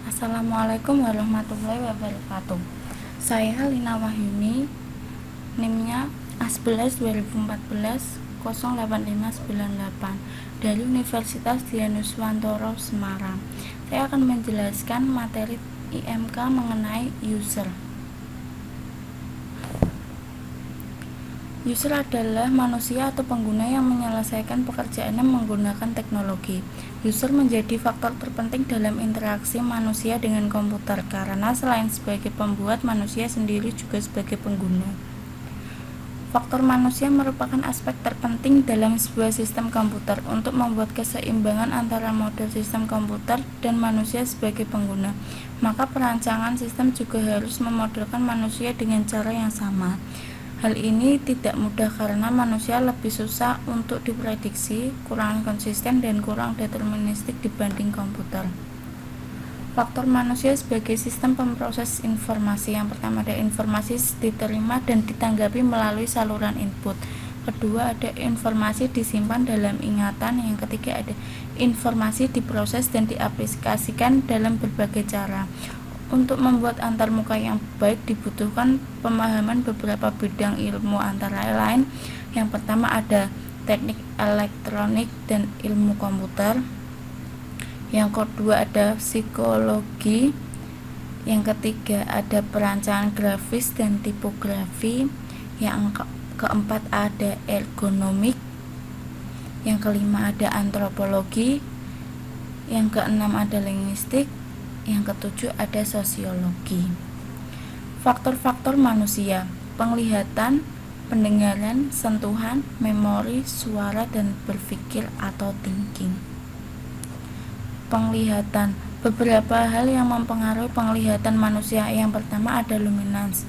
Assalamualaikum warahmatullahi wabarakatuh. Saya Lina Wahyuni, NIM-nya A11 2014 08598 dari Universitas Dianuswantoro Semarang. Saya akan menjelaskan materi IMK mengenai user. User adalah manusia atau pengguna yang menyelesaikan pekerjaannya menggunakan teknologi. User menjadi faktor terpenting dalam interaksi manusia dengan komputer karena selain sebagai pembuat, manusia sendiri juga sebagai pengguna. Faktor manusia merupakan aspek terpenting dalam sebuah sistem komputer untuk membuat keseimbangan antara model sistem komputer dan manusia sebagai pengguna. Maka perancangan sistem juga harus memodelkan manusia dengan cara yang sama. Hal ini tidak mudah karena manusia lebih susah untuk diprediksi, kurang konsisten, dan kurang deterministik dibanding komputer. Faktor manusia sebagai sistem pemproses informasi. Yang pertama ada informasi diterima dan ditanggapi melalui saluran input. Kedua ada informasi disimpan dalam ingatan. Yang ketiga ada informasi diproses dan diaplikasikan dalam berbagai cara. Untuk membuat antarmuka yang baik dibutuhkan pemahaman beberapa bidang ilmu antara lain. Yang pertama ada teknik elektronik dan ilmu komputer. Yang kedua ada psikologi. Yang ketiga ada perancangan grafis dan tipografi. Yang keempat ada ergonomik. Yang kelima ada antropologi. Yang keenam ada linguistik. Yang ketujuh ada sosiologi. Faktor-faktor manusia: penglihatan, pendengaran, sentuhan, memori, suara, dan berpikir atau thinking. Penglihatan: beberapa hal yang mempengaruhi penglihatan manusia. Yang pertama ada luminance,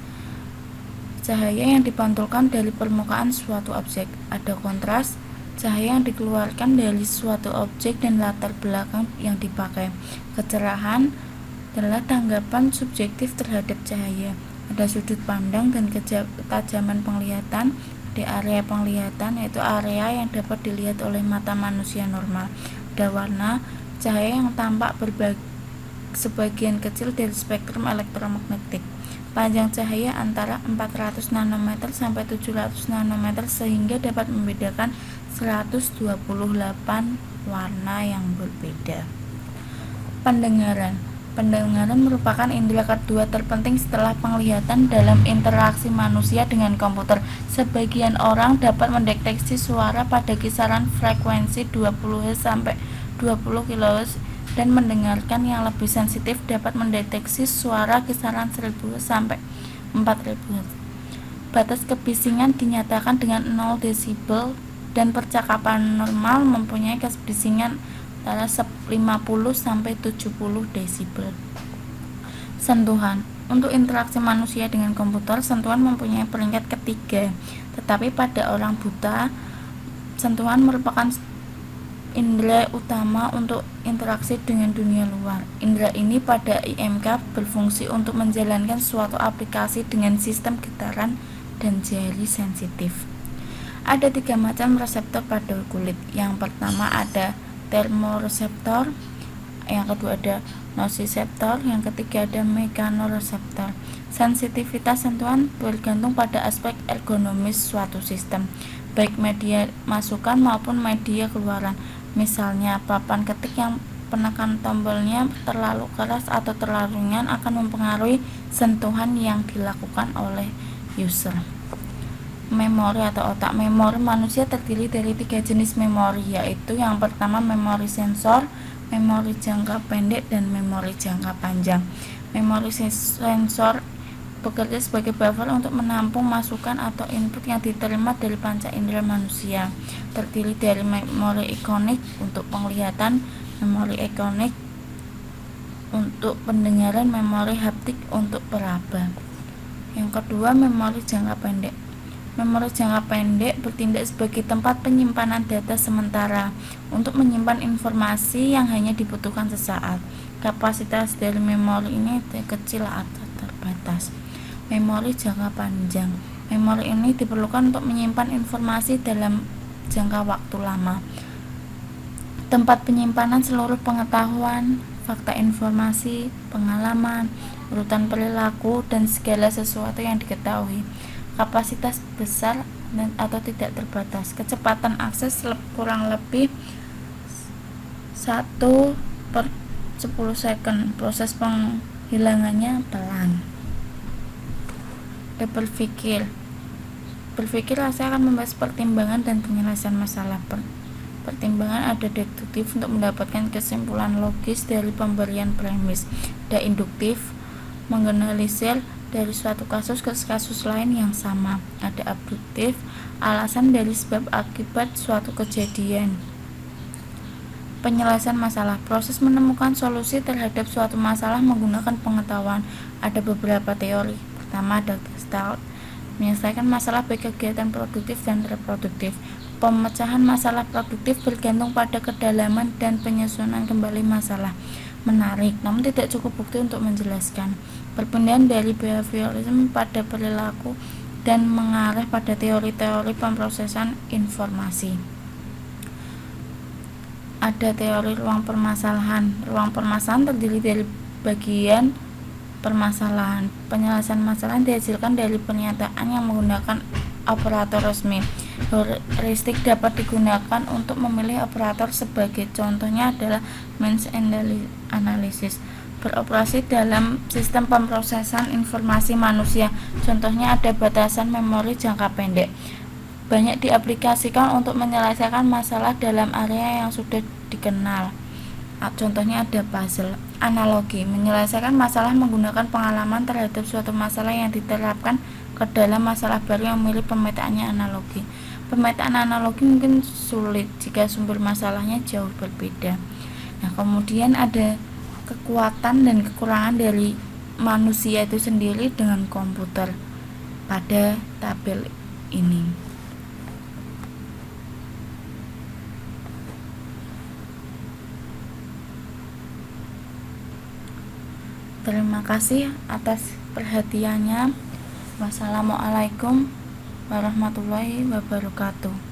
cahaya yang dipantulkan dari permukaan suatu objek. Ada kontras, cahaya yang dikeluarkan dari suatu objek dan latar belakang yang dipakai. Kecerahan adalah tanggapan subjektif terhadap cahaya. Ada sudut pandang dan ketajaman penglihatan. Di area penglihatan yaitu area yang dapat dilihat oleh mata manusia normal. Ada warna, cahaya yang tampak sebagian kecil dari spektrum elektromagnetik. Panjang cahaya antara 400 nanometer sampai 700 nanometer sehingga dapat membedakan 128 warna yang berbeda. Pendengaran merupakan indera kedua terpenting setelah penglihatan dalam interaksi manusia dengan komputer. Sebagian orang dapat mendeteksi suara pada kisaran frekuensi 20 Hz sampai 20 kHz dan mendengarkan yang lebih sensitif dapat mendeteksi suara kisaran 1000 Hz sampai 4000 Hz. Batas kebisingan dinyatakan dengan 0 desibel dan percakapan normal mempunyai kebisingan antara 50 sampai 70 desibel. Sentuhan. Untuk interaksi manusia dengan komputer, sentuhan mempunyai peringkat ketiga. Tetapi pada orang buta, sentuhan merupakan indera utama untuk interaksi dengan dunia luar. Indera ini pada IMK berfungsi untuk menjalankan suatu aplikasi dengan sistem getaran dan jari sensitif. Ada 3 macam reseptor pada kulit. Yang pertama ada termoreseptor, yang kedua ada nociceptor, yang ketiga ada mechanoreseptor. Sensitivitas sentuhan bergantung pada aspek ergonomis suatu sistem, baik media masukan maupun media keluaran. Misalnya papan ketik yang penekan tombolnya terlalu keras atau terlalu ringan akan mempengaruhi sentuhan yang dilakukan oleh user. Memori atau otak. Memori manusia terdiri dari 3 jenis memori, yaitu yang pertama memori sensor, memori jangka pendek, dan memori jangka panjang. Memori sensor bekerja sebagai buffer untuk menampung masukan atau input yang diterima dari panca indera manusia. Terdiri dari memori ikonik untuk penglihatan, memori ikonik untuk pendengaran, memori haptik untuk peraba. Yang kedua, memori jangka pendek. Memori jangka pendek bertindak sebagai tempat penyimpanan data sementara untuk menyimpan informasi yang hanya dibutuhkan sesaat. Kapasitas dari memori ini kecil atau terbatas. Memori jangka panjang. Memori ini diperlukan untuk menyimpan informasi dalam jangka waktu lama. Tempat penyimpanan seluruh pengetahuan, fakta informasi, pengalaman, urutan perilaku, dan segala sesuatu yang diketahui. Kapasitas besar dan atau tidak terbatas. Kecepatan akses kurang lebih 1/10 second. Proses penghilangannya pelan. Berpikir saya akan membahas pertimbangan dan penyelesaian masalah. Pertimbangan ada deduktif untuk mendapatkan kesimpulan logis dari pemberian premis. Ada induktif, menggeneralisir dari suatu kasus ke kasus lain yang sama. Ada abduktif, alasan dari sebab akibat suatu kejadian. Penyelesaian masalah, proses menemukan solusi terhadap suatu masalah menggunakan pengetahuan. Ada beberapa teori. Pertama ada Gestalt, menyelesaikan masalah baik kegiatan produktif dan reproduktif. Pemecahan masalah produktif bergantung pada kedalaman dan penyusunan kembali masalah. Menarik, namun tidak cukup bukti untuk menjelaskan. Perpindahan dari behaviorisme pada perilaku dan mengarah pada teori-teori pemrosesan informasi. Ada teori ruang permasalahan. Ruang permasalahan terdiri dari bagian permasalahan. Penyelesaian masalah dihasilkan dari pernyataan yang menggunakan operator resmi. Heuristik dapat digunakan untuk memilih operator. Sebagai contohnya adalah means analysis, beroperasi dalam sistem pemrosesan informasi manusia. Contohnya ada batasan memori jangka pendek. Banyak diaplikasikan untuk menyelesaikan masalah dalam area yang sudah dikenal. Contohnya ada puzzle. Analogi, menyelesaikan masalah menggunakan pengalaman terhadap suatu masalah yang diterapkan ke dalam masalah baru yang memilih pemetaannya analogi. Pemetaan analogi mungkin sulit jika sumber masalahnya jauh berbeda. Nah, kemudian ada kekuatan dan kekurangan dari manusia itu sendiri dengan komputer pada tabel ini. Terima kasih atas perhatiannya. Wassalamualaikum warahmatullahi wabarakatuh.